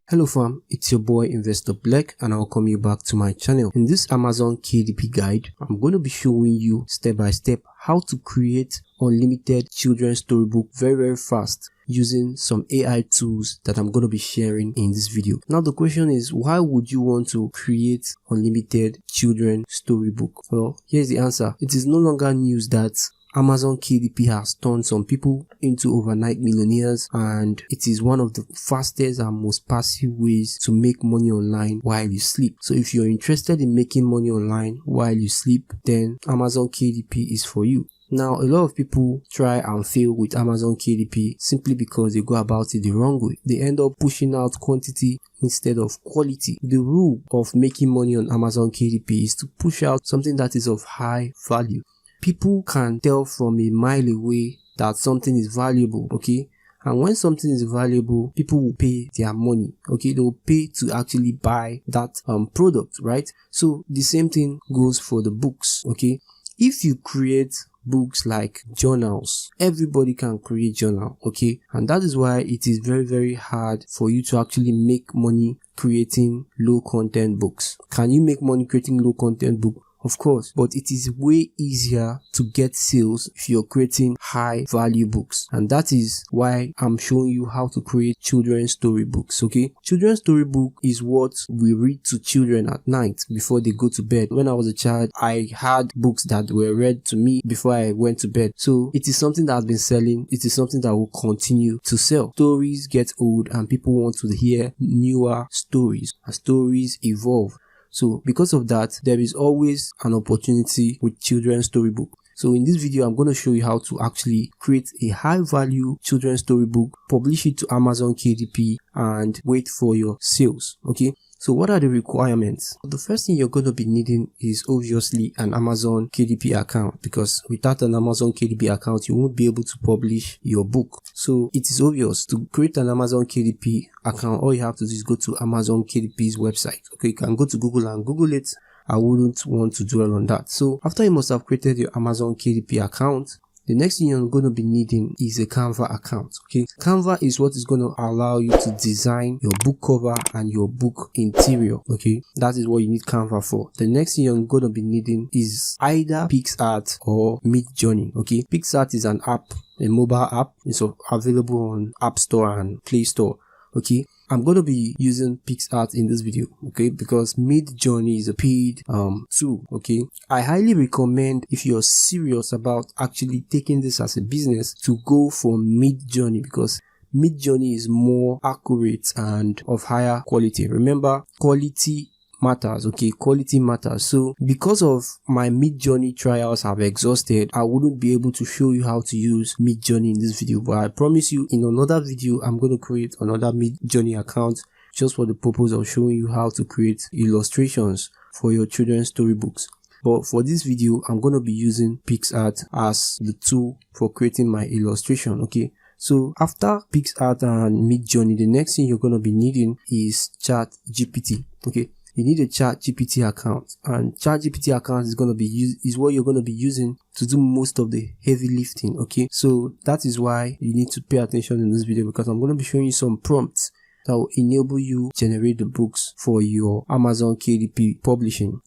Hello fam, it's your boy Investor Black and I welcome you back to my channel. In this Amazon KDP guide, I'm going to be showing you step by step how to create unlimited children's storybook very fast using some AI tools that I'm going to be sharing in this video. Now the question is, why would you want to create unlimited children's storybook? Well, here's the answer. It is no longer news that Amazon KDP has turned some people into overnight millionaires, and it is one of the fastest and most passive ways to make money online while you sleep. So if you're interested in making money online while you sleep, then Amazon KDP is for you. Now, a lot of people try and fail with Amazon KDP simply because they go about it the wrong way. They end up pushing out quantity instead of quality. The rule of making money on Amazon KDP is to push out something that is of high value. People can tell from a mile away that something is valuable, okay? And when something is valuable, people will pay their money, okay? They will pay to actually buy that product, right? So the same thing goes for the books, okay? If you create books like journals, everybody can create journal, okay? And that is why it is very hard for you to actually make money creating low content books. Can you make money creating low content book? Of course, but it is way easier to get sales if you're creating high value books. And that is why I'm showing you how to create children's storybooks, okay? Children's storybook is what we read to children at night before they go to bed. When I was a child, I had books that were read to me before I went to bed. So it is something that has been selling. It is something that will continue to sell. Stories get old and people want to hear newer stories. As stories evolve. So because of that, there is always an opportunity with children's storybook. So in this video, I'm going to show you how to actually create a high value children's storybook, publish it to Amazon KDP and wait for your sales. Okay. So what are the requirements? The first thing you're going to be needing is obviously an Amazon KDP account, because without an Amazon KDP account, you won't be able to publish your book. So it is obvious. To create an Amazon KDP account, all you have to do is go to Amazon KDP's website. Okay, you can go to Google and Google it. I wouldn't want to dwell on that. So after you must have created your Amazon KDP account, the next thing you're going to be needing is a Canva account, okay? Canva is what is going to allow you to design your book cover and your book interior, okay? That is what you need Canva for. The next thing you're going to be needing is either PicsArt or Midjourney, okay? PicsArt is an app, a mobile app. It's available on App Store and Play Store, okay? I'm going to be using PicsArt in this video, okay, because Midjourney is a paid tool, okay. I highly recommend, if you're serious about actually taking this as a business, to go for Midjourney, because Midjourney is more accurate and of higher quality. Remember, quality matters, okay? Quality matters. So because of my Midjourney trials have exhausted, I wouldn't be able to show you how to use Midjourney in this video, but I promise you in another video I'm going to create another Midjourney account just for the purpose of showing you how to create illustrations for your children's storybooks. But for this video, I'm going to be using PicsArt as the tool for creating my illustration, okay? So after PicsArt and Midjourney, the next thing you're going to be needing is ChatGPT, okay? You need a ChatGPT account, and ChatGPT account is going to be what you're going to be using to do most of the heavy lifting, okay? So that is why you need to pay attention in this video, because I'm going to be showing you some prompts that will enable you to generate the books for your Amazon KDP publishing.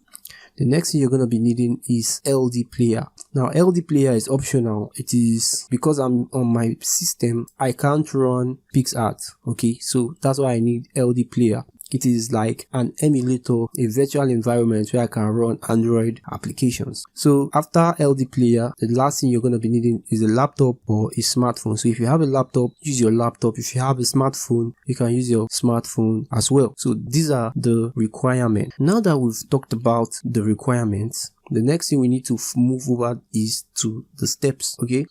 The next thing you're going to be needing is LD Player. Now, LD Player is optional. It is because I'm on my system, I can't run PicsArt, okay? So that's why I need LD Player. It is like an emulator, a virtual environment where I can run Android applications. So after LD Player, the last thing you're going to be needing is a laptop or a smartphone. So if you have a laptop, use your laptop. If you have a smartphone, you can use your smartphone as well. So these are the requirements. Now that we've talked about the requirements, the next thing we need to move over is to the steps, okay?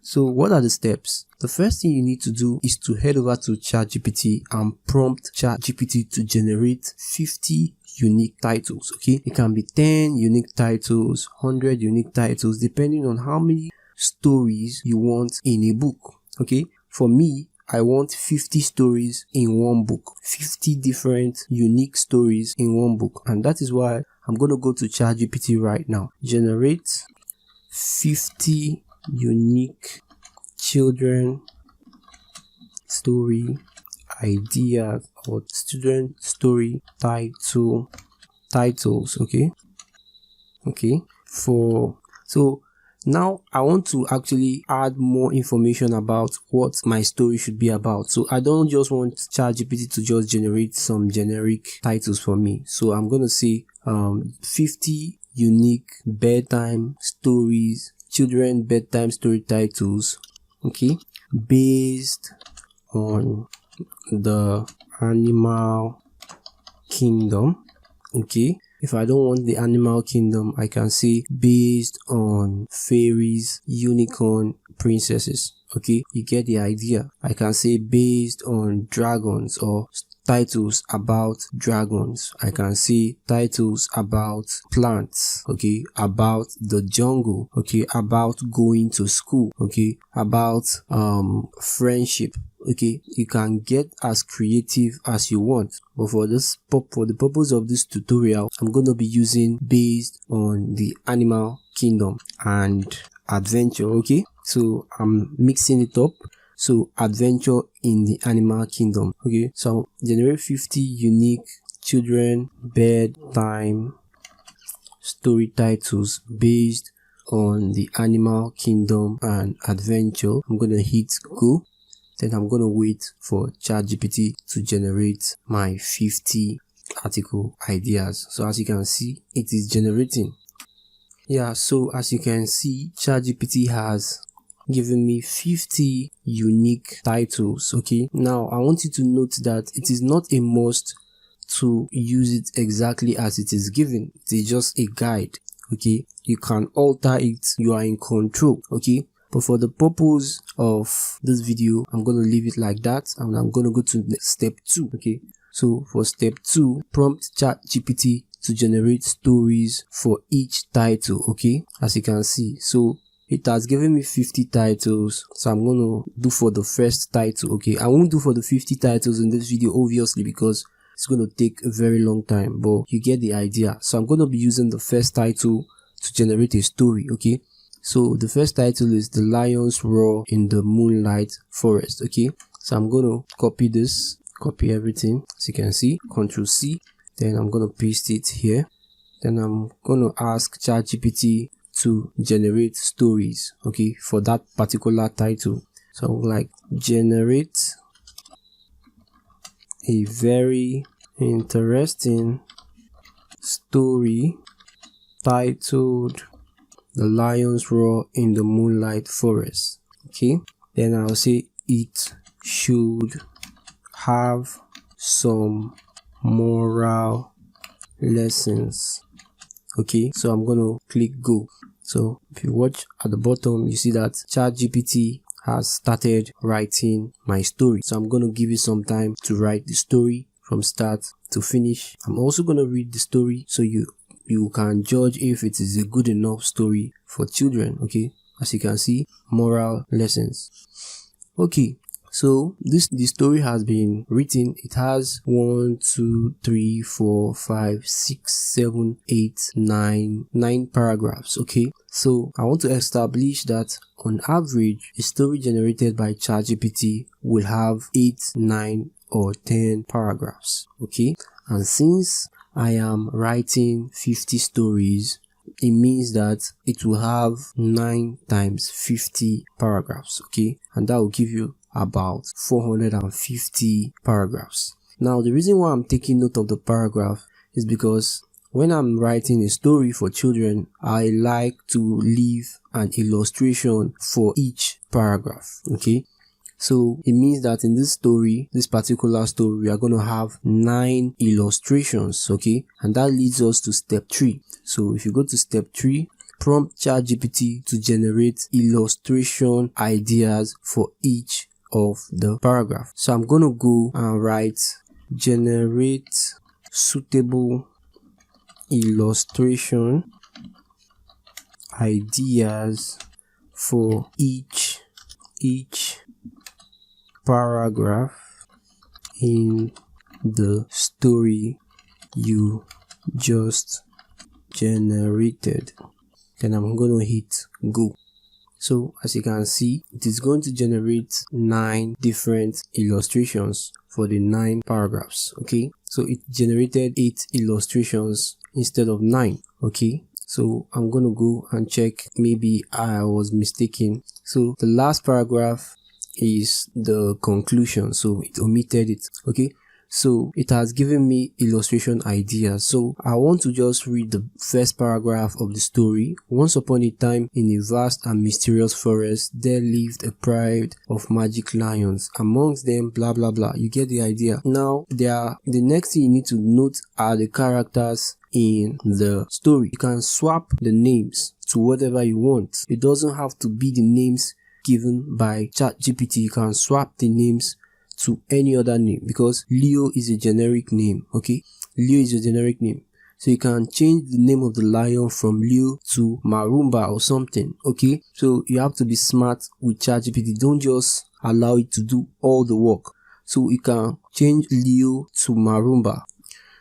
So what are the steps? The first thing you need to do is to head over to ChatGPT and prompt ChatGPT to generate 50 unique titles, okay? It can be 10 unique titles, 100 unique titles, depending on how many stories you want in a book, okay? For me, I want 50 stories in one book, 50 different unique stories in one book. And that is why I'm going to go to ChatGPT right now. Generate 50 unique children story ideas or student story titles. Okay. So now I want to actually add more information about what my story should be about. So I don't just want ChatGPT to just generate some generic titles for me. So I'm going to say 50 unique bedtime stories, children bedtime story titles, okay, based on the animal kingdom. Okay, if I don't want the animal kingdom, I can say based on fairies, unicorn, princesses. Okay, you get the idea. I can say based on dragons or titles about dragons. I can say titles about plants, okay, about the jungle, okay, about going to school, okay, about friendship. Okay, you can get as creative as you want, but for the purpose of this tutorial, I'm going to be using based on the animal kingdom and adventure. Okay, so I'm mixing it up. So adventure in the animal kingdom. Okay, so generate 50 unique children bedtime story titles based on the animal kingdom and adventure. I'm gonna hit go. Then I'm gonna wait for ChatGPT to generate my 50 article ideas. So as you can see, it is generating. Yeah, so as you can see, ChatGPT has given me 50 unique titles. Okay, now I want you to note that it is not a must to use it exactly as it is given. It is just a guide. Okay, you can alter it. You are in control. Okay, but for the purpose of this video, I'm going to leave it like that, and I'm going to go to step 2. Okay, so for step 2, prompt ChatGPT to generate stories for each title. Okay, as you can see, so it has given me 50 titles, so I'm going to do for the first title. Okay, I won't do for the 50 titles in this video, obviously, because it's going to take a very long time, but you get the idea. So I'm going to be using the first title to generate a story. Okay, so the first title is The Lions Roar in the Moonlight Forest. Okay, so I'm going to copy this, copy everything, as you can see, Ctrl C, then I'm going to paste it here. Then I'm going to ask ChatGPT to generate stories, okay, for that particular title. So like generate a very interesting story titled The Lions Roar in the Moonlight Forest. Okay, then I'll say it should have some moral lessons. Okay, so I'm gonna click go. So if you watch at the bottom, you see that ChatGPT has started writing my story. So I'm gonna give it some time to write the story from start to finish. I'm also gonna read the story so you can judge if it is a good enough story for children. Okay, as you can see, moral lessons. Okay, so the story has been written. It has 1, 2, 3, 4, 5, 6, 7, 8, 9 paragraphs. Okay, so I want to establish that on average, a story generated by ChatGPT will have 8, 9, or 10 paragraphs. Okay, and since I am writing 50 stories, it means that it will have 9 times 50 paragraphs. Okay, and that will give you about 450 paragraphs. Now, the reason why I'm taking note of the paragraph is because when I'm writing a story for children, I like to leave an illustration for each paragraph. Okay, so it means that in this particular story, we are going to have 9 illustrations. Okay, and that leads us to step 3. So if you go to step 3, prompt ChatGPT to generate illustration ideas for each of the paragraph. So I'm going to go and write generate suitable illustration ideas for each paragraph in the story you just generated. Then I'm going to hit go. So as you can see, it is going to generate 9 different illustrations for the 9 paragraphs. Okay, so it generated 8 illustrations instead of 9. Okay, so I'm gonna go and check, maybe I was mistaken. So the last paragraph is the conclusion, so it omitted it. Okay, so it has given me illustration ideas. So I want to just read the first paragraph of the story. Once upon a time, in a vast and mysterious forest, there lived a pride of magic lions. Amongst them, blah blah blah. You get the idea. Now, the next thing you need to note are the characters in the story. You can swap the names to whatever you want. It doesn't have to be the names given by ChatGPT. You can swap the names to any other name, because Leo is a generic name. Okay, Leo is a generic name, so you can change the name of the lion from Leo to Marumba or something. Okay, so you have to be smart with ChatGPT. Don't just allow it to do all the work. So you can change Leo to Marumba.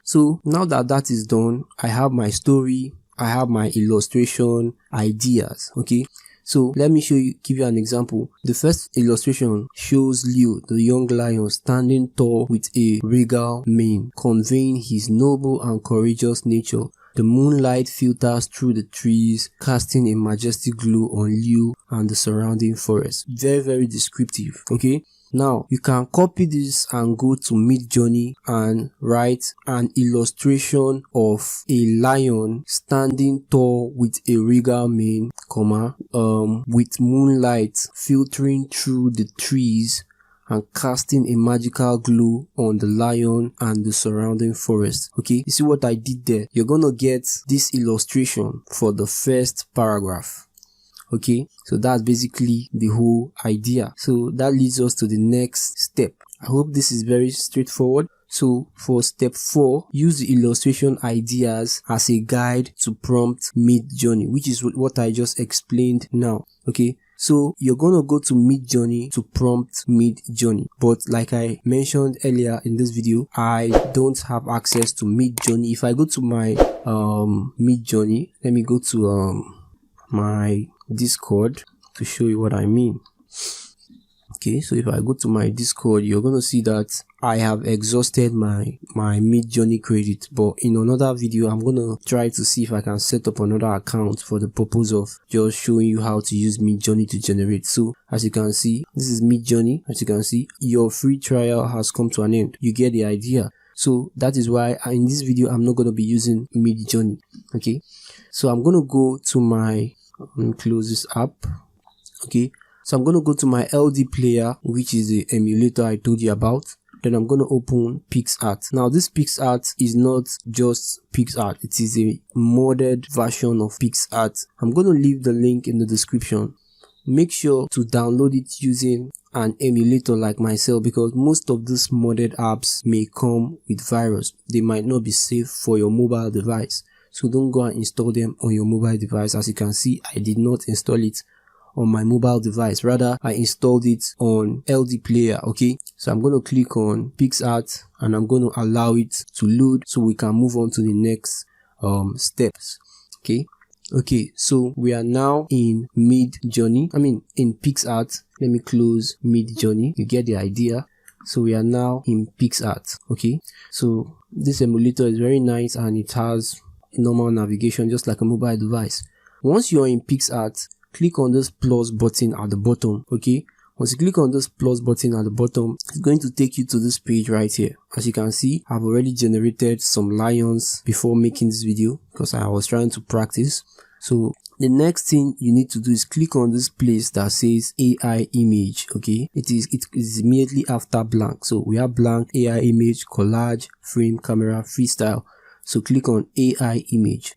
So now that that is done, I have my story, I have my illustration ideas. Okay, so let me give you an example. The first illustration shows Leo, the young lion, standing tall with a regal mane, conveying his noble and courageous nature. The moonlight filters through the trees, casting a majestic glow on Leo and the surrounding forest. Very, very descriptive. Okay, now you can copy this and go to Midjourney and write an illustration of a lion standing tall with a regal mane, with moonlight filtering through the trees and casting a magical glow on the lion and the surrounding forest. Okay, you see what I did there? You're gonna get this illustration for the first paragraph. Okay, so that's basically the whole idea. So that leads us to the next step. I hope this is very straightforward. So for step 4, use the illustration ideas as a guide to prompt Midjourney, which is what I just explained now. Okay, so you're gonna go to Midjourney to prompt Midjourney, but like I mentioned earlier in this video, I don't have access to Midjourney. If I go to my Midjourney, let me go to my Discord to show you what I mean. Okay, so if I go to my Discord, you're gonna see that I have exhausted my Midjourney credit, but in another video I'm gonna try to see if I can set up another account for the purpose of just showing you how to use Midjourney to generate. So as you can see, this is Midjourney. As you can see, your free trial has come to an end. You get the idea. So that is why in this video I'm not gonna be using Midjourney. Okay, so I'm gonna go to my close this app. Okay, so I'm going to go to my LD player, which is the emulator I told you about. Then I'm going to open PicsArt. Now this PicsArt is not just PicsArt, it is a modded version of PicsArt. I'm going to leave the link in the description. Make sure to download it using an emulator like myself, because most of these modded apps may come with virus. They might not be safe for your mobile device. So don't go and install them on your mobile device. As you can see, I did not install it on my mobile device. Rather, I installed it on LD player. Okay, so I'm going to click on PicsArt and I'm going to allow it to load so we can move on to the next steps. Okay, so we are now in Midjourney. In PicsArt. Let me close Midjourney. You get the idea. So we are now in PicsArt. Okay, so this emulator is very nice and it has normal navigation just like a mobile device. Once you're in PicsArt, click on this plus button at the bottom. Okay, once you click on this plus button at the bottom, it's going to take you to this page right here. As you can see, I've already generated some lions before making this video because I was trying to practice. So the next thing you need to do is click on this place that says AI image. Okay, it is immediately after blank. So we have blank, AI image, collage, frame, camera, freestyle. So click on AI image.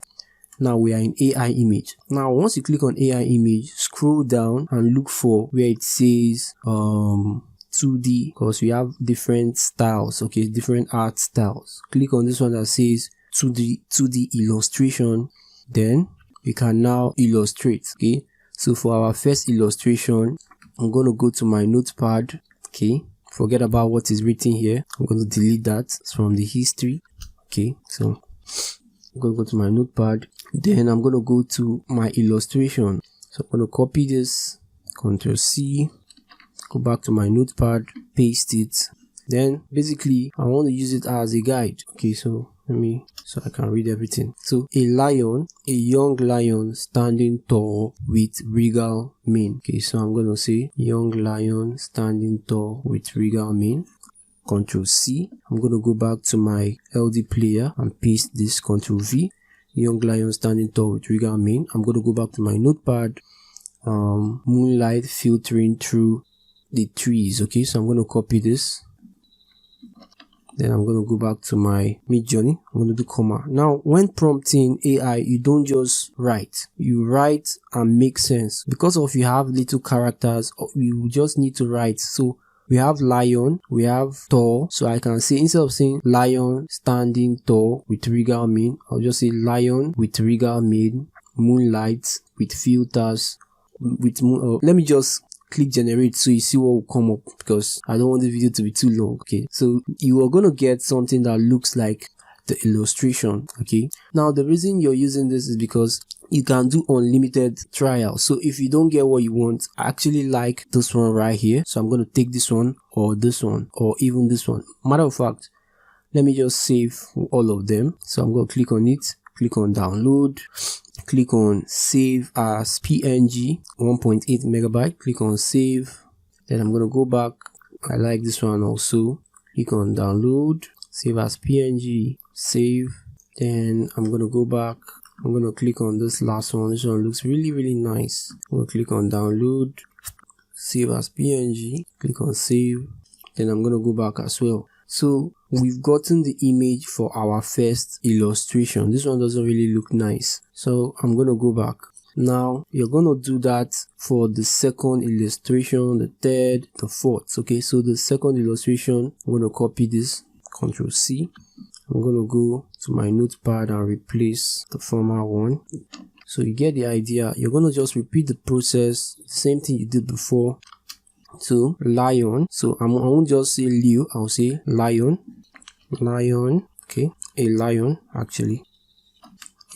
Now we are in AI image. Now once you click on AI image, scroll down and look for where it says 2D, because we have different styles. Okay, different art styles. Click on this one that says 2D illustration. Then we can now illustrate. Okay, so for our first illustration, I'm going to go to my notepad. Okay, forget about what is written here. I'm going to delete that. It's from the history. Okay, so I'm going to go to my notepad. Then I'm going to go to my illustration. So So I'm going to copy this, Ctrl C, go back to my notepad, paste it. Then basically I want to use it as a guide. Okay, so so I can read everything. So a young lion standing tall with regal mane. Okay, so I'm going to say young lion standing tall with regal mane. Ctrl C. I'm going to go back to my LD player and paste this. Ctrl V. Young lion standing tall with regal mane. I'm going to go back to my notepad. Moonlight filtering through the trees. Okay, so I'm going to copy this. Then I'm going to go back to my Midjourney. I'm going to do comma. Now, when prompting AI, you don't just write. You write and make sense. Because of you have little characters, you just need to write. So we have lion, we have tall. So I can say, instead of saying lion standing tall with regal mane, I'll just say lion with regal mane, moonlight with filters, with let me just click generate so you see what will come up, because I don't want the video to be too long. Okay, so you are going to get something that looks like the illustration. Okay, now the reason you're using this is because you can do unlimited trials. So if you don't get what you want, I actually like this one right here, so I'm going to take this one or even this one. Matter of fact, let me just save all of them. So I'm going to click on it, click on download, click on save as PNG 1.8 megabyte, click on save. Then I'm going to go back. I like this one also. Click on download, save as PNG, save. Then I'm going to go back. I'm going to click on this last one. This one looks really nice. I'm going to click on download, save as PNG, click on save. Then I'm going to go back as well. So we've gotten the image for our first illustration. This one doesn't really look nice, so I'm going to go back. Now you're going to do that for the second illustration, the third, the fourth. Okay, so the second illustration, I'm going to copy this, Ctrl C. I'm going to go to my notepad and replace the former one. So you get the idea. You're going to just repeat the process, same thing you did before. So lion, so I won't just say Leo, I'll say lion. Okay, a lion, actually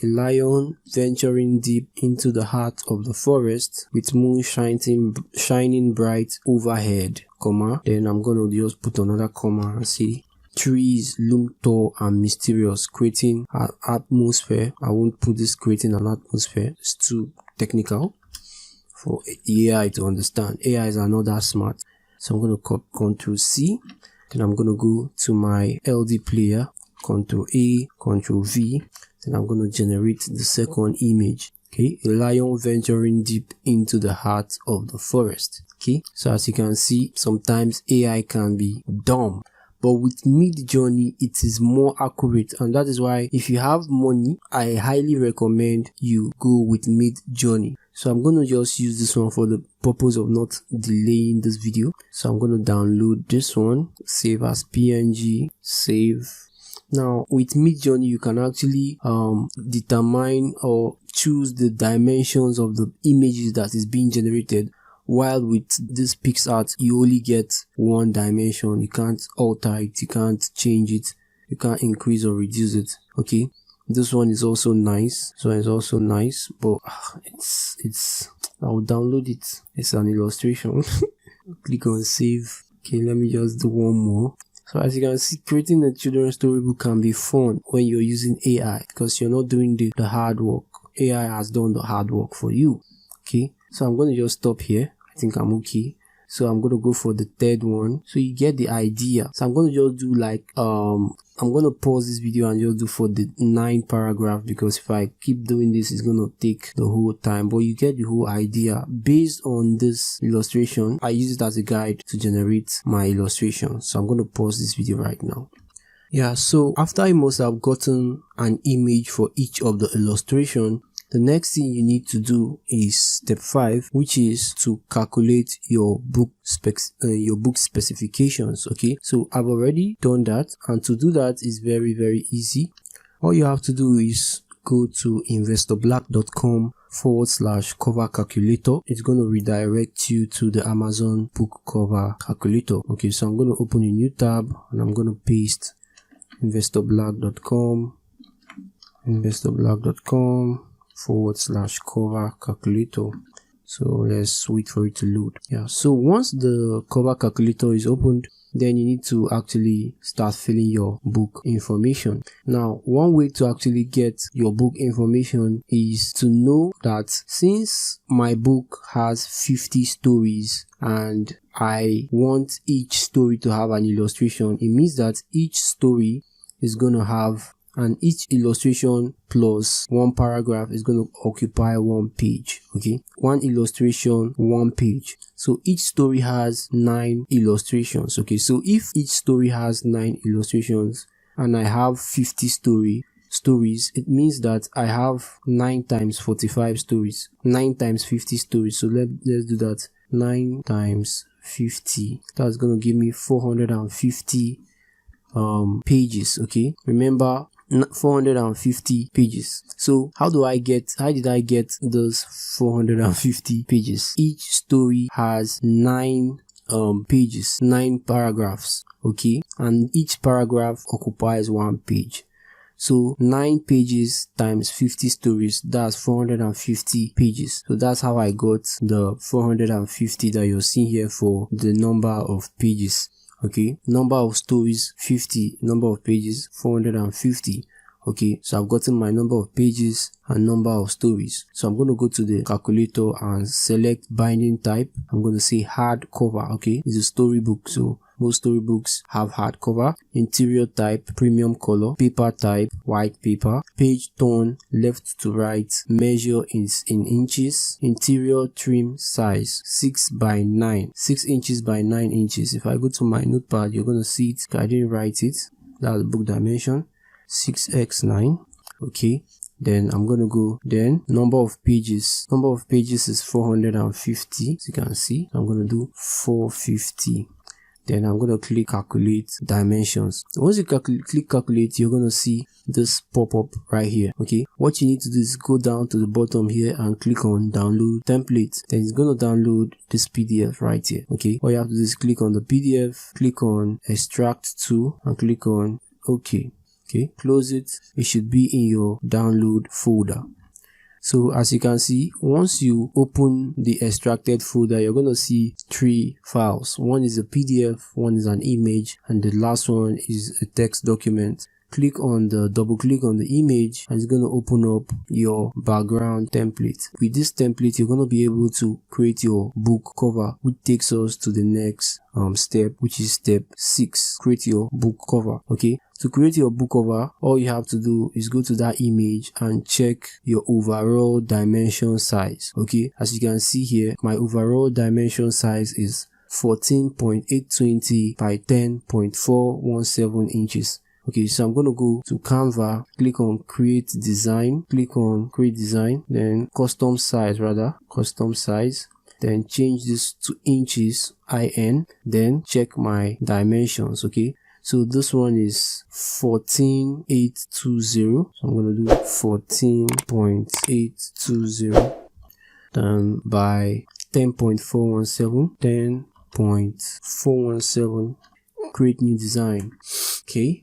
a lion venturing deep into the heart of the forest with moon shining bright overhead, comma. Then I'm gonna just put another comma and say trees loom tall and mysterious, creating an atmosphere. I won't put this creating an atmosphere, it's too technical for AI to understand. AI is not that smart. So I'm going to copy Ctrl C. Then I'm going to go to my LD player, Ctrl A, Ctrl V. Then I'm going to generate the second image. Okay, a lion venturing deep into the heart of the forest. Okay, so as you can see, sometimes AI can be dumb, but with Midjourney it is more accurate, and that is why if you have money, I highly recommend you go with Midjourney. So I'm going to just use this one for the purpose of not delaying this video. So I'm going to download this one, save as PNG, save. Now with Midjourney you can actually determine or choose the dimensions of the images that is being generated, while with this PicsArt you only get one dimension. You can't alter it, you can't change it, you can't increase or reduce it. Okay, this one is also nice. So it's also nice, but I'll download it. It's an illustration. Click on save. Okay, let me just do one more. So as you can see, creating a children's storybook can be fun when you're using AI, because you're not doing the hard work. AI has done the hard work for you. Okay, so I'm going to just stop here. I think I'm okay. So I'm going to go for the third one. So you get the idea. So I'm going to just do like, I'm going to pause this video and just do for the 9 paragraph, because if I keep doing this, it's going to take the whole time. But you get the whole idea. Based on this illustration, I use it as a guide to generate my illustration. So I'm going to pause this video right now. Yeah, so after you must have gotten an image for each of the illustration, the next thing you need to do is step 5, which is to calculate your book specifications. Okay, so I've already done that, and to do that is very easy. All you have to do is go to investorblack.com/cover calculator. It's going to redirect you to the Amazon book cover calculator. Okay, so I'm going to open a new tab and I'm going to paste investorblack.com/cover calculator. So let's wait for it to load. Yeah, so once the cover calculator is opened, then you need to actually start filling your book information. Now, one way to actually get your book information is to know that since my book has 50 stories and I want each story to have an illustration, it means that each story is going to have, and each illustration plus one paragraph is going to occupy one page. Okay, one illustration, one page. So each story has 9 illustrations. Okay, so if each story has 9 illustrations and I have 50 stories, it means that I have 9 times 45 stories, 9 times 50 stories. So let's do that. 9 times 50, that's going to give me 450 pages. Okay, remember, 450 pages. So how did I get those 450 pages? Each story has 9 pages, 9 paragraphs. Okay, and each paragraph occupies one page. So 9 pages times 50 stories, that's 450 pages. So that's how I got the 450 that you're seeing here for the number of pages. Okay, number of stories 50, number of pages 450. Okay, so I've gotten my number of pages and number of stories. So I'm going to go to the calculator and select binding type. I'm going to say hardcover. Okay, it's a storybook, so most storybooks have hardcover. Interior type premium color. Paper type white paper. Page tone left to right. Measure is in inches. Interior trim size 6 by 9, 6 inches by 9 inches. If I go to my notepad, you're going to see it. I didn't write it. That's the book dimension, 6x9. Okay, then I'm going to go, then number of pages is 450, as you can see. I'm going to do 450. Then I'm going to click calculate dimensions. Once you click calculate, you're going to see this pop up right here. Okay, what you need to do is go down to the bottom here and click on download template. Then it's going to download this PDF right here. Okay, all you have to do is click on the PDF, click on extract to, and click on OK. Okay, close it. It should be in your download folder. So as you can see, once you open the extracted folder, you're going to see 3 files. One is a PDF, one is an image, and the last one is a text document. Double click on the image, and it's going to open up your background template. With this template, you're going to be able to create your book cover, which takes us to the next step, which is step 6. Create your book cover. Okay, to create your book cover, all you have to do is go to that image and check your overall dimension size. Okay, as you can see here, my overall dimension size is 14.820 by 10.417 inches. Okay, so I'm going to go to Canva, click on create design, then custom size, then change this to inches, IN, then check my dimensions. Okay, so this one is 14.820, so I'm going to do 14.820 then by 10.417, 10.417, create new design. Okay,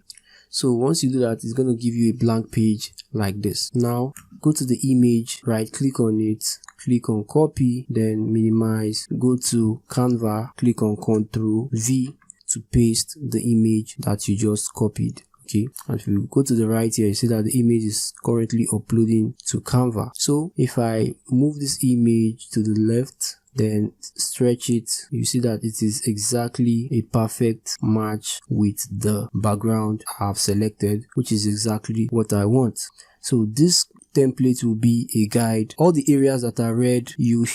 so once you do that, it's going to give you a blank page like this. Now go to the image, right click on it, click on copy, then minimize, go to Canva, click on Ctrl V to paste the image that you just copied. Okay, and if you go to the right here, you see that the image is currently uploading to Canva. So if I move this image to the left, then stretch it, you see that it is exactly a perfect match with the background I've selected, which is exactly what I want. So this template will be a guide. All the areas that are red, your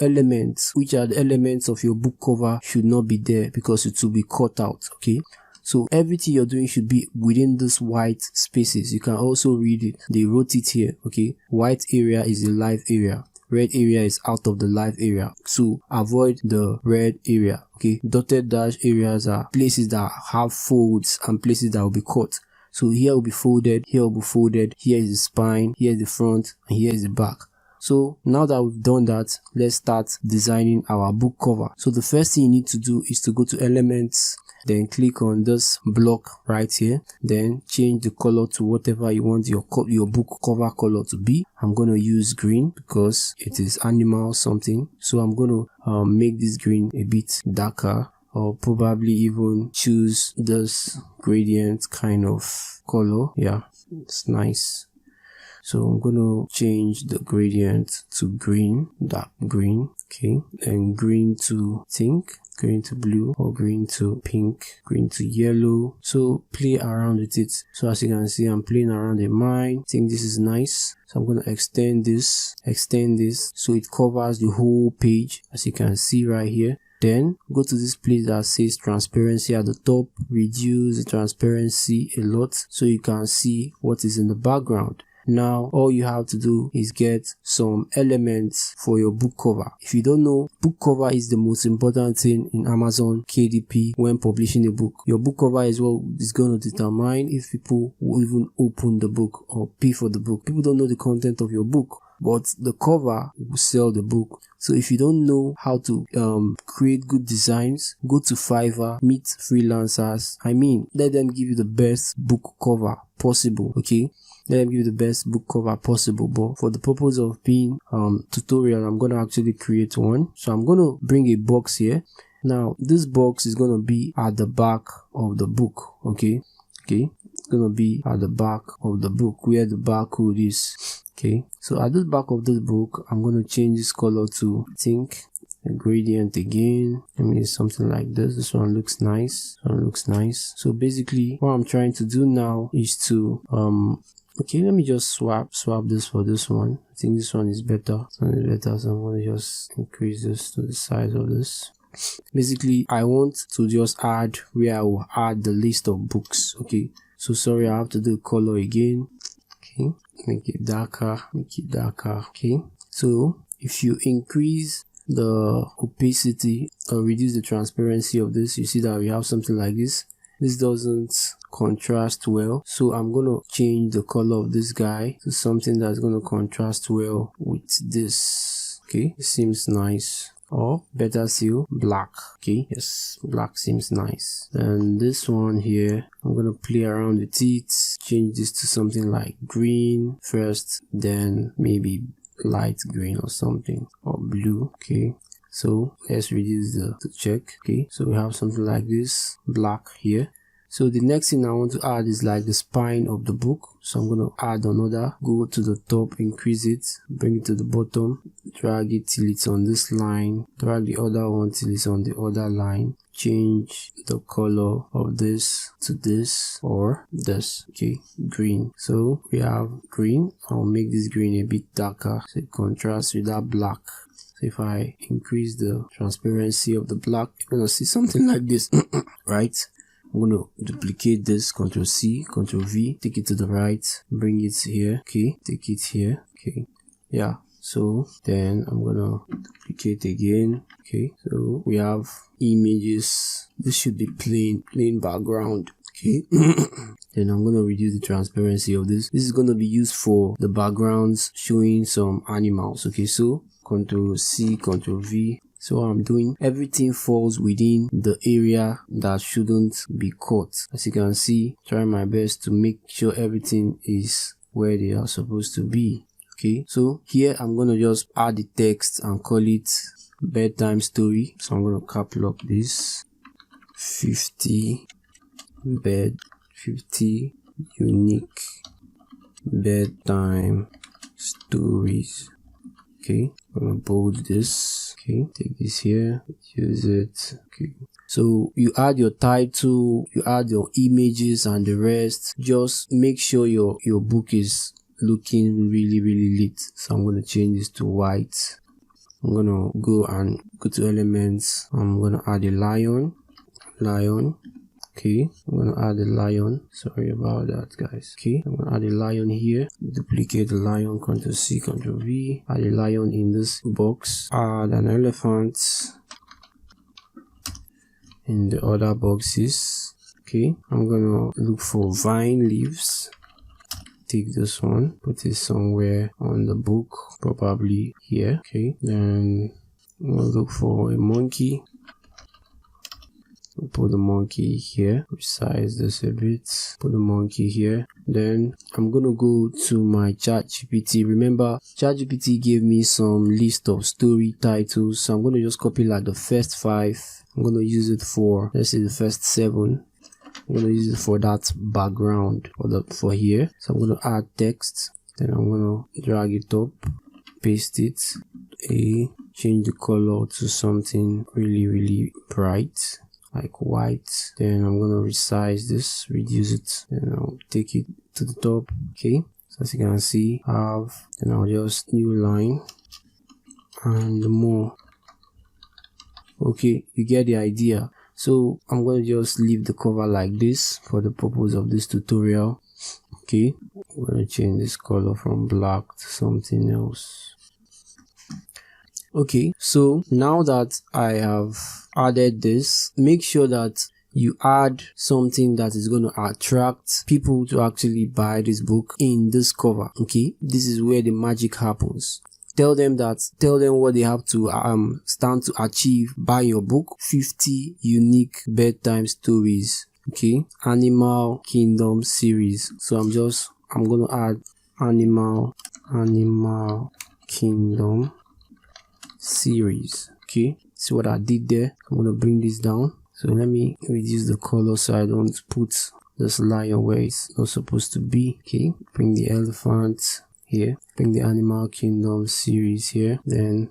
elements, which are the elements of your book cover, should not be there because it will be cut out. Okay, so everything you're doing should be within this white spaces. You can also read it. They wrote it here. Okay, white area is the live area, red area is out of the live area, so avoid the red area. Okay, dotted dash areas are places that have folds and places that will be cut. So here will be folded, here will be folded, here is the spine, here is the front, and here is the back. So now that we've done that, let's start designing our book cover. So the first thing you need to do is to go to elements, then click on this block right here, then change the color to whatever you want your book cover color to be. I'm gonna use green because it is animal something, so I'm gonna make this green a bit darker, or probably even choose this gradient kind of color. Yeah, it's nice. So I'm gonna change the gradient to green, dark green, okay, and green to green to blue, or green to pink, green to yellow. So play around with it. So as you can see, I'm playing around in mine. I think this is nice. So I'm gonna extend this so it covers the whole page, as you can see right here. Then go to this place that says transparency at the top, reduce the transparency a lot so you can see what is in the background. Now all you have to do is get some elements for your book cover. If you don't know, book cover is the most important thing in Amazon KDP when publishing a book. Your book cover is what is going to determine if people will even open the book or pay for the book. People don't know the content of your book, but the cover will sell the book. So if you don't know how to create good designs, go to Fiverr, meet freelancers. Let them give you the best book cover possible, okay? Let them give you the best book cover possible. But for the purpose of being tutorial, I'm gonna actually create one. So I'm gonna bring a box here. Now this box is gonna be at the back of the book, okay? It's gonna be at the back of the book where the barcode is. Okay, so at the back of this book, I'm going to change this color to, I think, a gradient again. Something like this. This one looks nice. So basically, what I'm trying to do now is to, okay, let me just swap this for this one. I think this one is better. So I'm going to just increase this to the size of this. Basically, I want to just add where I will add the list of books. Okay, so sorry, I have to do color again. Okay, make it darker, okay. So if you increase the opacity or reduce the transparency of this, you see that we have something like this. This doesn't contrast well, so I'm gonna change the color of this guy to something that's gonna contrast well with this. Okay, it seems nice. Or better still, black. Okay, yes, black seems nice. And this one here, I'm gonna play around with it, change this to something like green first, then maybe light green or something, or blue. Okay, so let's reduce the check. Okay, so we have something like this, black here. So the next thing I want to add is like the spine of the book. So I'm going to add another, go to the top, increase it, bring it to the bottom, drag it till it's on this line, drag the other one till it's on the other line, change the color of this to this or this. Okay, green. So we have green. I'll make this green a bit darker so it contrasts with that black. So if I increase the transparency of the black, you're going to see something like this, right? I'm going to duplicate this, Ctrl C, Ctrl V, take it to the right, bring it here, okay, take it here, okay, yeah. So then I'm going to duplicate again, okay. So we have images. This should be plain background, okay. Then I'm going to reduce the transparency of this. This is going to be used for the backgrounds showing some animals, okay. So Ctrl C, Ctrl V. So what I'm doing, everything falls within the area that shouldn't be cut. As you can see, trying my best to make sure everything is where they are supposed to be. Okay, so here I'm going to just add the text and call it bedtime story. So I'm going to cap lock this 50 unique bedtime stories. Okay, I'm gonna bold this. Okay, take this here, use it. Okay, so you add your title, you add your images and the rest. Just make sure your book is looking really lit. So I'm gonna change this to white. I'm gonna go to elements. I'm gonna add a lion. Okay, I'm gonna add a lion. Sorry about that, guys. Okay, I'm gonna add a lion here. Duplicate the lion, Ctrl C, Ctrl V. Add a lion in this box. Add an elephant in the other boxes. Okay, I'm gonna look for vine leaves. Take this one, put it somewhere on the book, probably here. Okay, then I'm gonna look for a monkey. put the monkey here, resize this a bit, put the monkey here. Then I'm gonna go to my ChatGPT. Remember, ChatGPT gave me some list of story titles, so I'm gonna just copy like the first 5. I'm gonna use it for, let's say, the first 7. I'm gonna use it for that background for here. So I'm gonna add text, then I'm gonna drag it up, paste it, change the color to something really bright, like white. Then I'm gonna resize this, reduce it, and I'll take it to the top. Okay, so as you can see, then I'll just new line and more. Okay, you get the idea. So I'm going to just leave the cover like this for the purpose of this tutorial. Okay, I'm going to change this color from black to something else. Okay, so now that I have added this, make sure that you add something that is going to attract people to actually buy this book in this cover. Okay, this is where the magic happens. Tell them what they have to stand to achieve by your book. 50 unique bedtime stories. Okay, Animal Kingdom series. So I'm gonna add Animal Kingdom series. Okay, see what I did there? I'm gonna bring this down. So let me reduce the color so I don't put this lion where it's not supposed to be. Okay, bring the elephant here, bring the Animal Kingdom series here, then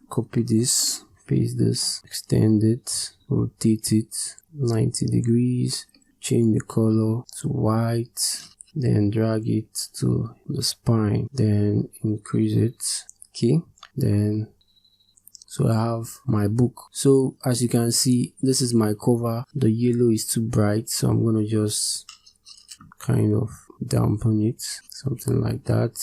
copy this, paste this, extend it, rotate it 90 degrees, change the color to white, then drag it to the spine, then increase it. Okay, then so I have my book. So as you can see, this is my cover. The yellow is too bright, so I'm gonna just kind of dampen it, something like that.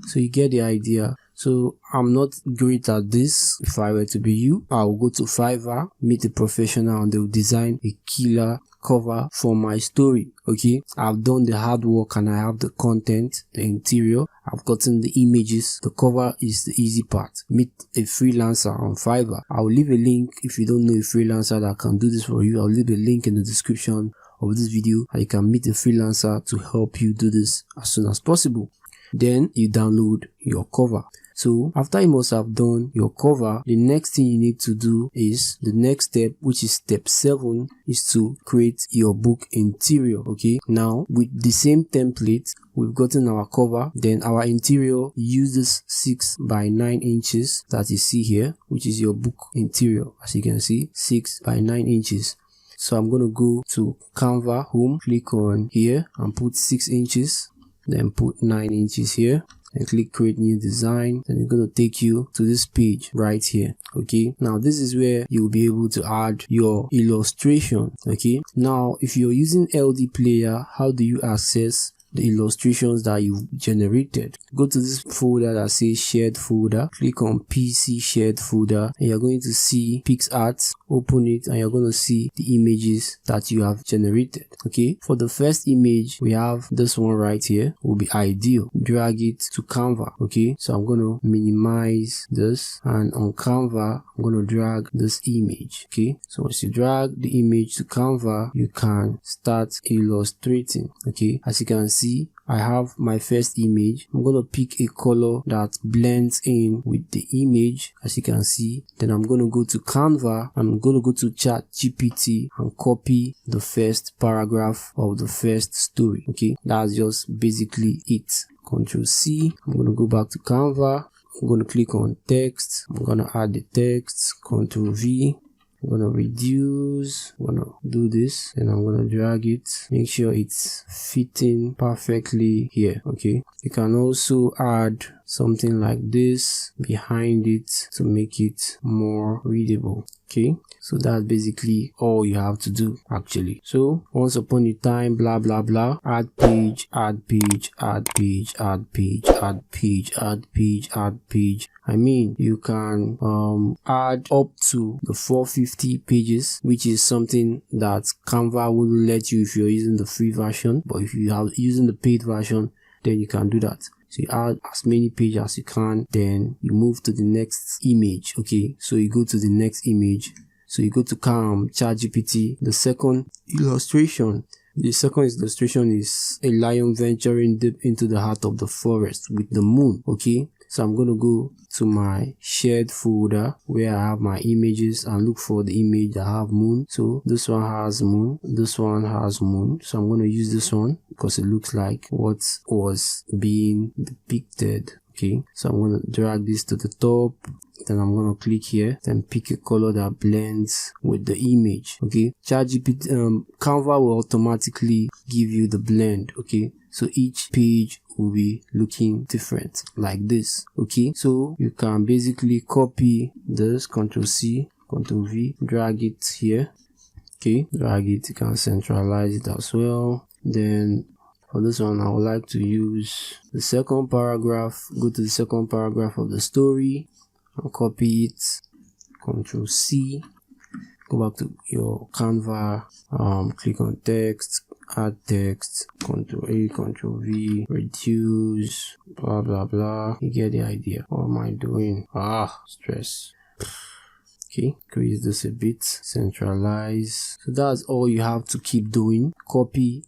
So you get the idea. So I'm not great at this. If I were to be you, I'll go to Fiverr, meet a professional, and they'll design a killer cover for my story. Okay, I've done the hard work and I have the content, the interior, I've gotten the images. The cover is the easy part. Meet a freelancer on Fiverr. I'll leave a link. If you don't know a freelancer that can do this for you, I'll leave a link in the description of this video, and you can meet a freelancer to help you do this as soon as possible. Then you download your cover. So after you must have done your cover, the next thing you need to do is the next step, which is step 7, is to create your book interior. Okay, now with the same template, we've gotten our cover, then our interior uses 6 by 9 inches that you see here, which is your book interior. As you can see, 6 by 9 inches. So I'm going to go to Canva home, click on here and put 6 inches, then put 9 inches here, and click create new design, and it's going to take you to this page right here. Okay, now this is where you'll be able to add your illustration. Okay, now if you're using LD Player, how do you access the illustrations that you've generated? Go to this folder that says shared folder, click on PC shared folder, and you're going to see pics art. Open it and you're going to see the images that you have generated. Okay, for the first image, we have this one right here, will be ideal. Drag it to Canva. Okay, so I'm going to minimize this, and on Canva I'm going to drag this image. Okay, so once you drag the image to Canva, you can start illustrating. Okay, as you can see, I have my first image. I'm going to pick a color that blends in with the image, as you can see. Then I'm going to go to Canva. I'm going to go to ChatGPT and copy the first paragraph of the first story. Okay, that's just basically it. Ctrl C. I'm going to go back to Canva. I'm going to click on text. I'm going to add the text. Ctrl V. I'm going to reduce. I'm going to do this, and I'm going to drag it. Make sure it's fitting perfectly here. Okay, you can also add something like this behind it to make it more readable. Okay, so that's basically all you have to do actually. So once upon a time, blah blah blah, add page, add page, add page, add page, add page, add page, add page. I mean, you can add up to the 450 pages, which is something that Canva will let you if you're using the free version. But if you are using the paid version, then you can do that. So you add as many pages as you can, then you move to the next image. Okay, so you go to the next image. So you go to ChatGPT. The second illustration is a lion venturing deep into the heart of the forest with the moon. Okay, so I'm going to go to my shared folder where I have my images and look for the image that have moon. So this one has moon, this one has moon. So I'm going to use this one because it looks like what was being depicted. Okay, so I'm going to drag this to the top. Then I'm going to click here, then pick a color that blends with the image. Okay, ChatGPT, Canva will automatically give you the blend. Okay, so each page will be looking different like this. Okay, so you can basically copy this, Ctrl C, Ctrl V, drag it here. Okay, drag it, you can centralize it as well. Then for this one, I would like to use the second paragraph. Go to the second paragraph of the story and copy it. Ctrl C. Go back to your Canva. Click on text. Add text. Ctrl A, Ctrl V. Reduce. Blah blah blah. You get the idea. What am I doing? Stress. Okay, increase this a bit, centralize. So that's all you have to keep doing. Copy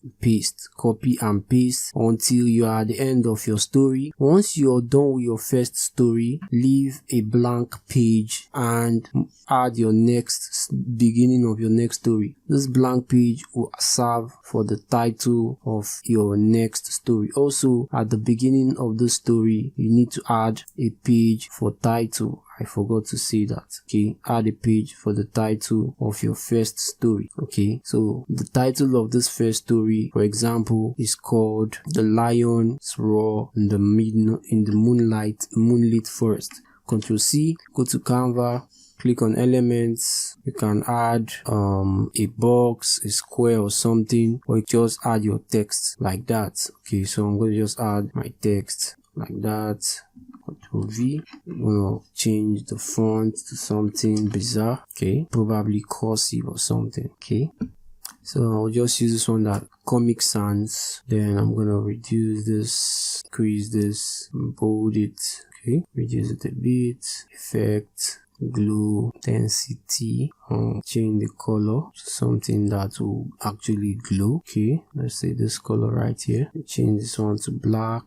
and paste until you are at the end of your story. Once you're done with your first story, leave a blank page and add your beginning of your next story. This blank page will serve for the title of your next story. Also, at the beginning of the story, you need to add a page for title. I forgot to say that. Okay, add a page for the title of your first story. Okay, so the title of this first story, for example, is called The Lion's Roar in the Moonlit Forest. Ctrl C, go to Canva, click on elements. You can add a box, a square or something, or you just add your text like that. Okay, so I'm going to just add my text like that. Ctrl V. I'm gonna change the font to something bizarre. Okay, probably cursive or something. Okay, so I'll just use this one, that Comic Sans. Then I'm gonna reduce this, increase this, bold it. Okay, reduce it a bit. Effect, glow, intensity. Change the color to something that will actually glow. Okay, let's say this color right here. Change this one to black.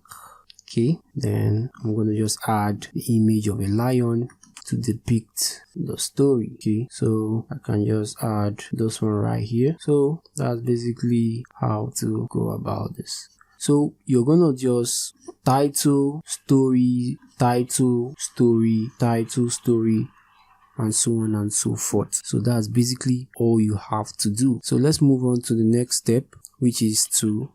Okay, then I'm going to just add the image of a lion to depict the story. Okay, so I can just add this one right here. So that's basically how to go about this. So you're going to just title, story, title, story, title, story, and so on and so forth. So that's basically all you have to do. So let's move on to the next step, which is to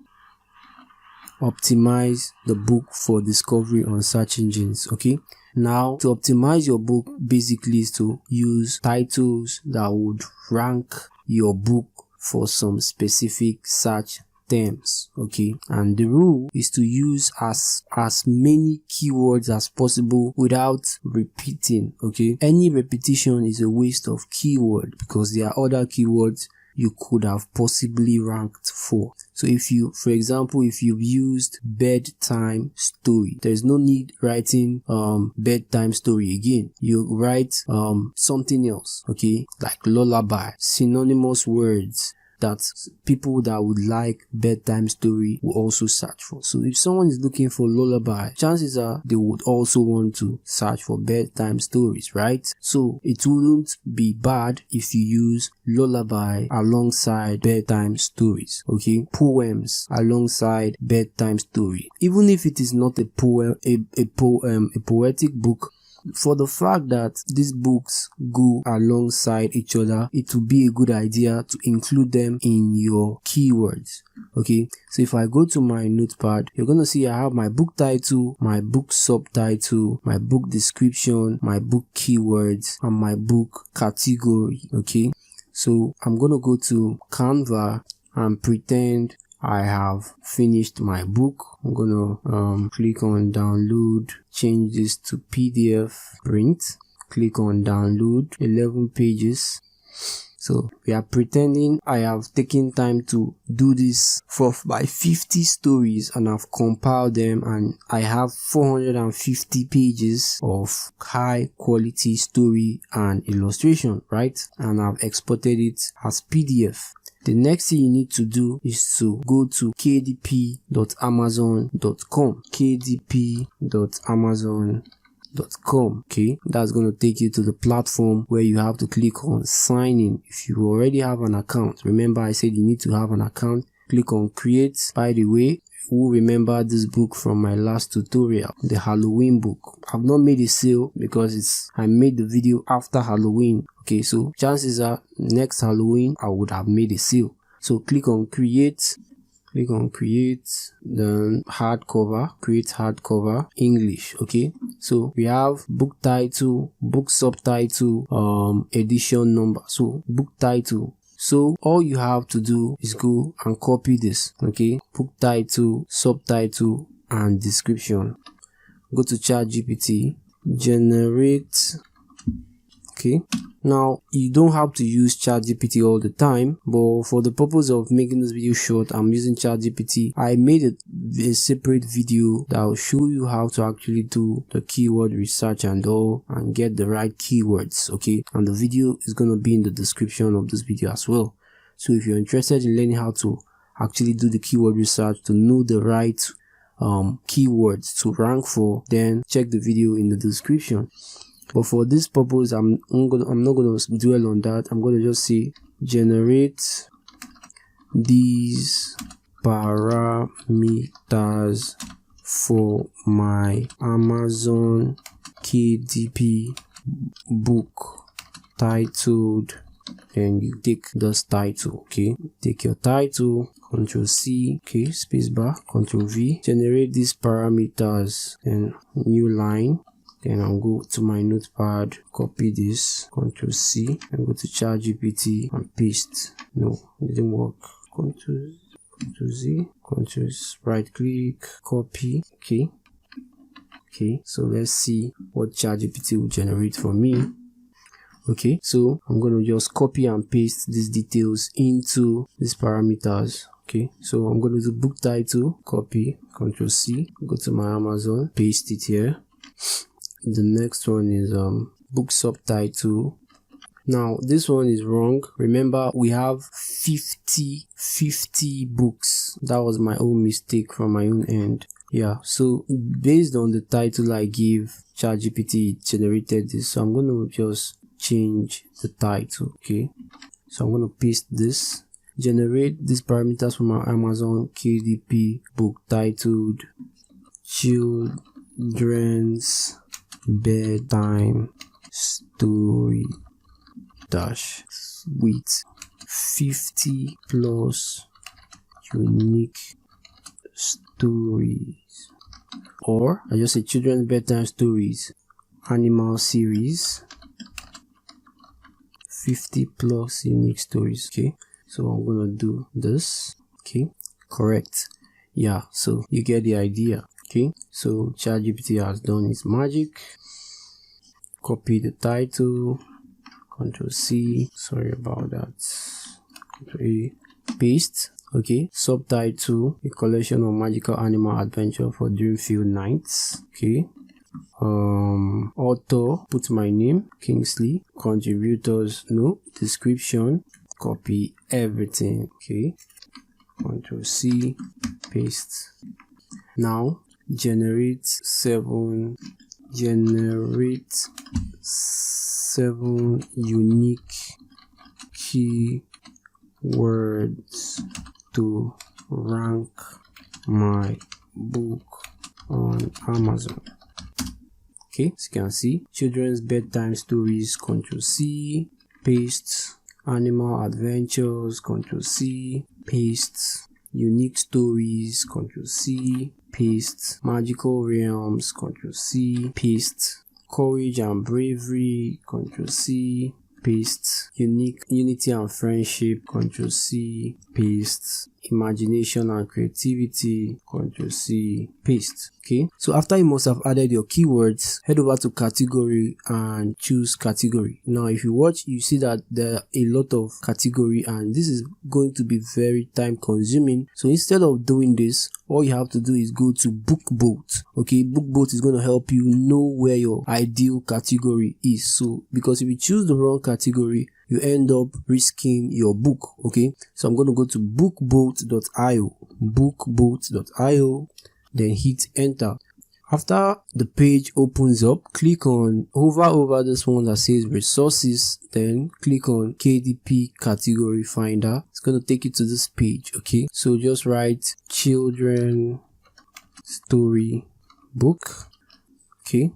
optimize the book for discovery on search engines. Okay, now to optimize your book basically is to use titles that would rank your book for some specific search terms. Okay, and the rule is to use as many keywords as possible without repeating. Okay, any repetition is a waste of keyword because there are other keywords you could have possibly ranked for. So if you, for example, if you've used bedtime story, there's no need writing bedtime story again. You write something else, okay, like lullaby, synonymous words that people that would like bedtime story will also search for. So if someone is looking for lullaby, chances are they would also want to search for bedtime stories, right? So it wouldn't be bad if you use lullaby alongside bedtime stories, okay? Poems alongside bedtime story. Even if it is not a poem, a poetic book, for the fact that these books go alongside each other, it will be a good idea to include them in your keywords. Okay, so if I go to my notepad, you're gonna see I have my book title, my book subtitle, my book description, my book keywords, and my book category. Okay, so I'm gonna go to Canva and pretend I have finished my book. I'm gonna click on download, change this to PDF print, click on download, 11 pages. So we are pretending I have taken time to do this for by 50 stories, and I've compiled them, and I have 450 pages of high quality story and illustration, right? And I've exported it as PDF. The next thing you need to do is to go to kdp.amazon.com. kdp.amazon.com. Okay, that's going to take you to the platform where you have to click on sign in. If you already have an account, remember I said you need to have an account. Click on create. By the way, who remember this book from my last tutorial, the Halloween book? I've not made a sale because I made the video after Halloween. Okay, so chances are next Halloween I would have made a sale. So click on create, then hardcover, create hardcover English. Okay, so we have book title, book subtitle, edition number. So book title. So all you have to do is go and copy this. Okay, book title, subtitle, and description. Go to ChatGPT, generate. Okay, now you don't have to use ChatGPT all the time, but for the purpose of making this video short, I'm using ChatGPT. I made a separate video that will show you how to actually do the keyword research and all, and get the right keywords. Okay, and the video is going to be in the description of this video as well. So if you're interested in learning how to actually do the keyword research to know the right keywords to rank for, then check the video in the description. But for this purpose, I'm not going to dwell on that. I'm going to just say generate these parameters for my Amazon KDP book titled, then you take this title. Okay, take your title, Ctrl C, okay, spacebar, Ctrl V, generate these parameters, then new line. Then I'll go to my notepad, copy this, Ctrl C, and go to ChatGPT and paste. No, it didn't work. Ctrl Z, Ctrl right click, copy. Okay, so let's see what ChatGPT will generate for me. Okay, so I'm going to just copy and paste these details into these parameters. Okay, so I'm going to do book title, copy, Ctrl C, go to my Amazon, paste it here. The next one is book subtitle. Now this one is wrong. Remember, we have 50 books. That was my own mistake from my own end. Yeah, so based on the title I gave ChatGPT, it generated this. So I'm going to just change the title. Okay, so I'm going to paste this, generate these parameters from our Amazon KDP book titled Children's Bedtime Story dash with 50 plus unique stories. Or I just say children's bedtime stories animal series, 50 plus unique stories. Okay, so I'm gonna do this. Okay, correct. Yeah, so you get the idea. Okay, so ChatGPT has done its magic. Copy the title, Ctrl C, sorry about that, Ctrl A, paste. Okay, subtitle, a collection of magical animal adventure for Dreamfield Nights. Okay, author, put my name, Kingsley. Contributors, no. Description, copy everything. Okay, Ctrl C, paste. Now generate seven unique keywords to rank my book on Amazon. Okay, as you can see, children's bedtime stories, Ctrl C, paste, animal adventures, Ctrl C, paste, unique stories, Ctrl C, paste, magical realms, Ctrl C, paste, courage and bravery, Ctrl C, paste, unique unity and friendship, Ctrl C, paste, imagination and creativity, Ctrl+C, paste. Okay, so after you must have added your keywords, head over to category and choose category. Now if you watch, you see that there are a lot of category and this is going to be very time consuming. So instead of doing this, all you have to do is go to BookBoat. Okay, BookBoat is going to help you know where your ideal category is. So because if you choose the wrong category, you end up risking your book. Okay, so I'm going to go to bookboat.io, bookboat.io, then hit enter. After the page opens up, hover over this one that says resources, then click on KDP category finder. It's going to take you to this page. Okay, so just write children story book. Okay,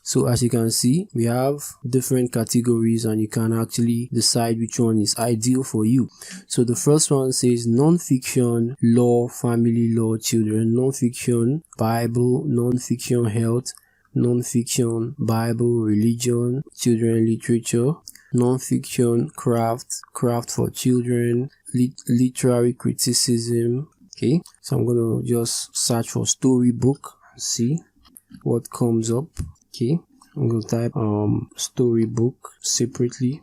so as you can see, we have different categories and you can actually decide which one is ideal for you. So the first one says non-fiction, law, family law, children, non-fiction, Bible, non-fiction, health, non-fiction, Bible, religion, children, literature, non-fiction, craft for children, literary criticism. Okay, so I'm going to just search for storybook and see what comes up. Okay, I'm going to type storybook separately.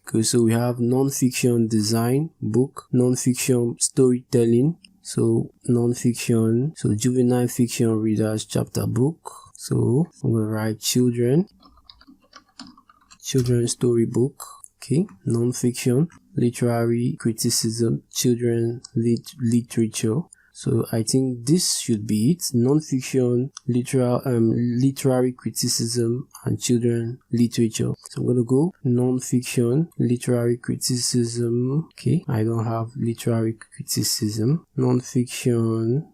Okay, so we have non-fiction design book, non-fiction storytelling, so non-fiction, so juvenile fiction readers chapter book. So I'm going to write children storybook. Okay, non-fiction, literary criticism, children literature. So I think this should be it. Non-fiction, literary criticism, and children literature. So I'm going to go non-fiction, literary criticism. Okay, I don't have literary criticism. Non-fiction.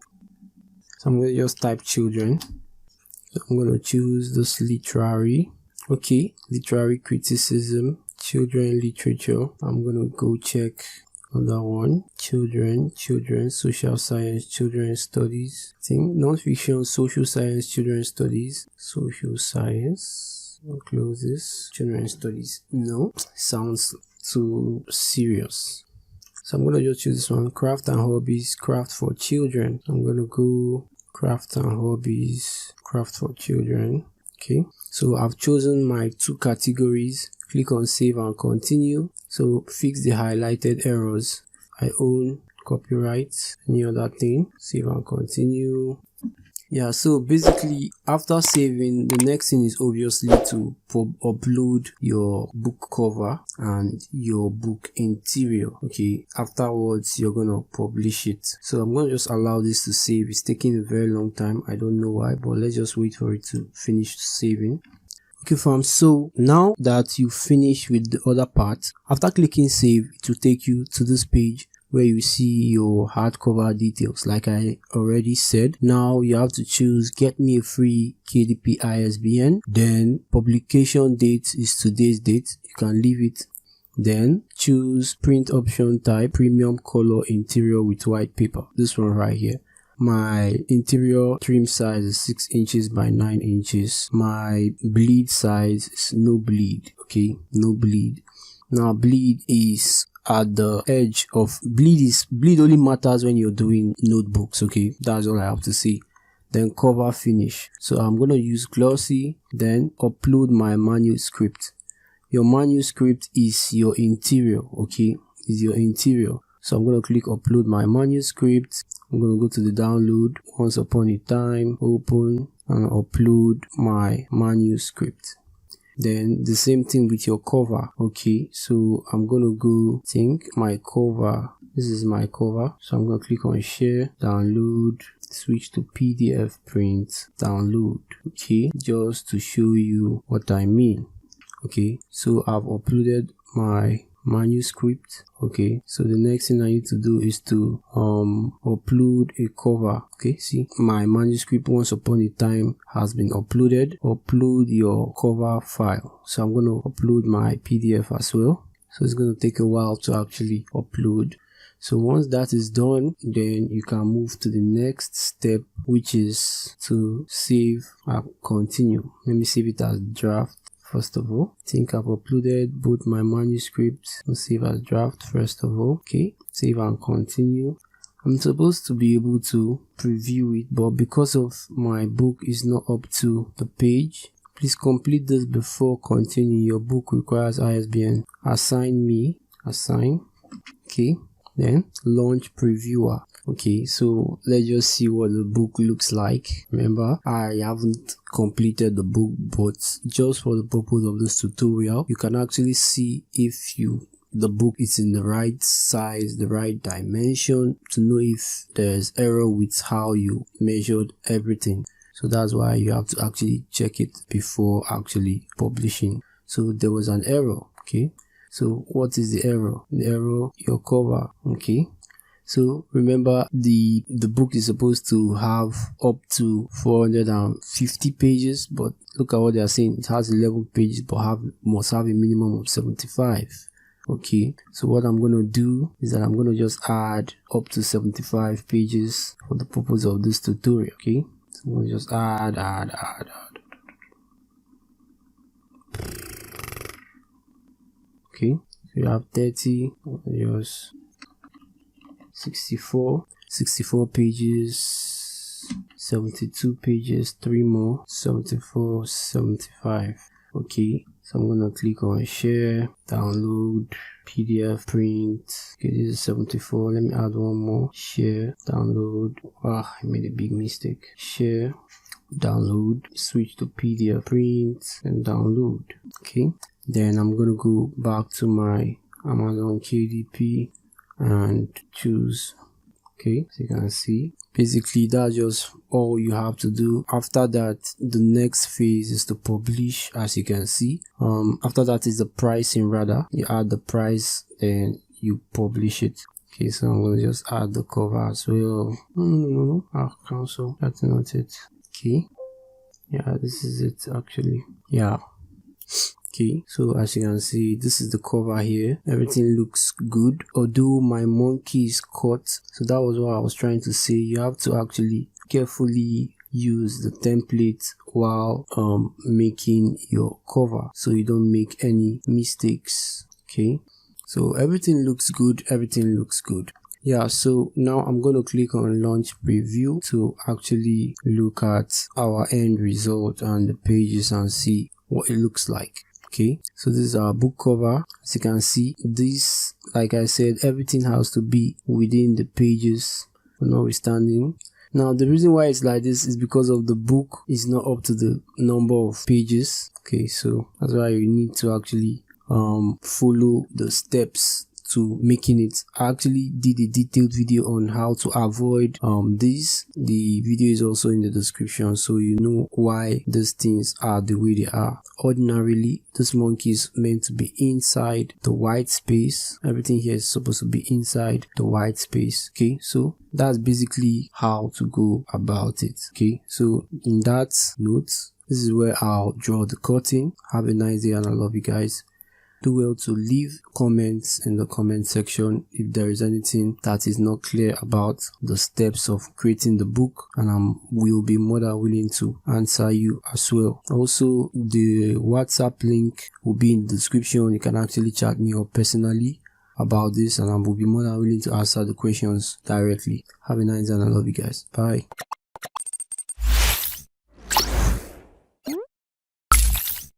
So I'm going to just type children. So I'm going to choose this literary. Okay, literary criticism, children literature. I'm going to go check another one, children, social science, children studies. I think non-fiction, social science, children studies, social science. I'll close this. Children studies. No, sounds too serious. So I'm gonna just choose this one, craft and hobbies, craft for children. I'm gonna go craft and hobbies, craft for children. Okay, so I've chosen my two categories. Click on save and continue. So fix the highlighted errors. I own copyright, any other thing. Save and continue. Yeah, so basically after saving, the next thing is obviously to upload your book cover and your book interior. Okay, afterwards you're gonna publish it. So I'm gonna just allow this to save. It's taking a very long time, I don't know why, but let's just wait for it to finish saving. Okay fam, so now that you finish with the other part, after clicking save, it will take you to this page where you see your hardcover details. Like I already said, now you have to choose get me a free KDP ISBN, then publication date is today's date, you can leave it. Then choose print option type, premium color interior with white paper, this one right here. My interior trim size is 6 inches by 9 inches. My bleed size is no bleed. Okay, no bleed. Now bleed is at the edge of bleed only matters when you're doing notebooks. Okay, that's all I have to say. Then cover finish. So I'm gonna use glossy. Then upload my manuscript. Your manuscript is your interior. Okay, is your interior. So I'm gonna click upload my manuscript. I'm going to go to the download, once upon a time, open and upload my manuscript. Then the same thing with your cover. Okay, so I'm going to go my cover. This is my cover. So I'm going to click on share, download, switch to PDF print, download. Okay, just to show you what I mean. Okay, so I've uploaded my manuscript. Okay, so the next thing I need to do is to upload a cover. Okay, see, my manuscript once upon a time has been uploaded. Upload your cover file. So I'm going to upload my PDF as well. So it's going to take a while to actually upload. So once that is done, then you can move to the next step, which is to save and continue. Let me save it as draft. First of all, I think I've uploaded both my manuscripts. I'll save as draft first of all. Okay, save and continue. I'm supposed to be able to preview it, but because of my book is not up to the page, please complete this before continuing. Your book requires ISBN. Assign. Okay, then launch previewer. Okay, so let's just see what the book looks like. Remember, I haven't completed the book, but just for the purpose of this tutorial, you can actually see if the book is in the right size, the right dimension, to know if there's error with how you measured everything. So that's why you have to actually check it before actually publishing. So there was an error. Okay, so what is the error? The error, your cover. Okay, so remember the book is supposed to have up to 450 pages, but look at what they are saying. It has 11 pages but must have a minimum of 75. Okay, so what I'm going to do is that I'm going to just add up to 75 pages for the purpose of this tutorial. Okay, so I'm going to just add. Okay, so you have 30, just 64 pages, 72 pages, 3 more, 74, 75. Okay, so I'm gonna click on share, download, PDF, print. Okay, this is 74. Let me add one more. Share, download. I made a big mistake. Share, download, switch to PDF, print, and download. Okay, then I'm gonna go back to my Amazon KDP and choose. Okay, so you can see basically that's just all you have to do. After that, the next phase is to publish. As you can see, after that is the pricing. Rather, you add the price, then you publish it. Okay, so I'm gonna just add the cover as well. No, cancel, that's not it. Okay, yeah, this is it actually. Yeah. Okay, so as you can see, this is the cover here. Everything looks good, although my monkey is cut. So that was what I was trying to say. You have to actually carefully use the template while making your cover, so you don't make any mistakes. Okay, so everything looks good. Yeah, so now I'm going to click on launch preview to actually look at our end result and the pages and see what it looks like. Okay, so this is our book cover. As you can see, this, like I said, everything has to be within the pages, notwithstanding. Now the reason why it's like this is because of the book is not up to the number of pages. Okay, so that's why you need to actually follow the steps to making it. I actually did a detailed video on how to avoid this. The video is also in the description, so you know why these things are the way they are. Ordinarily, this monkey is meant to be inside the white space. Everything here is supposed to be inside the white space. Okay, so that's basically how to go about it. Okay, so in that note, this is where I'll draw the curtain. Have a nice day and I love you guys. Do well to leave comments in the comment section if there is anything that is not clear about the steps of creating the book, and I will be more than willing to answer you as well. Also, the WhatsApp link will be in the description. You can actually chat me up personally about this, and I will be more than willing to answer the questions directly. Have a nice day and I love you guys. Bye.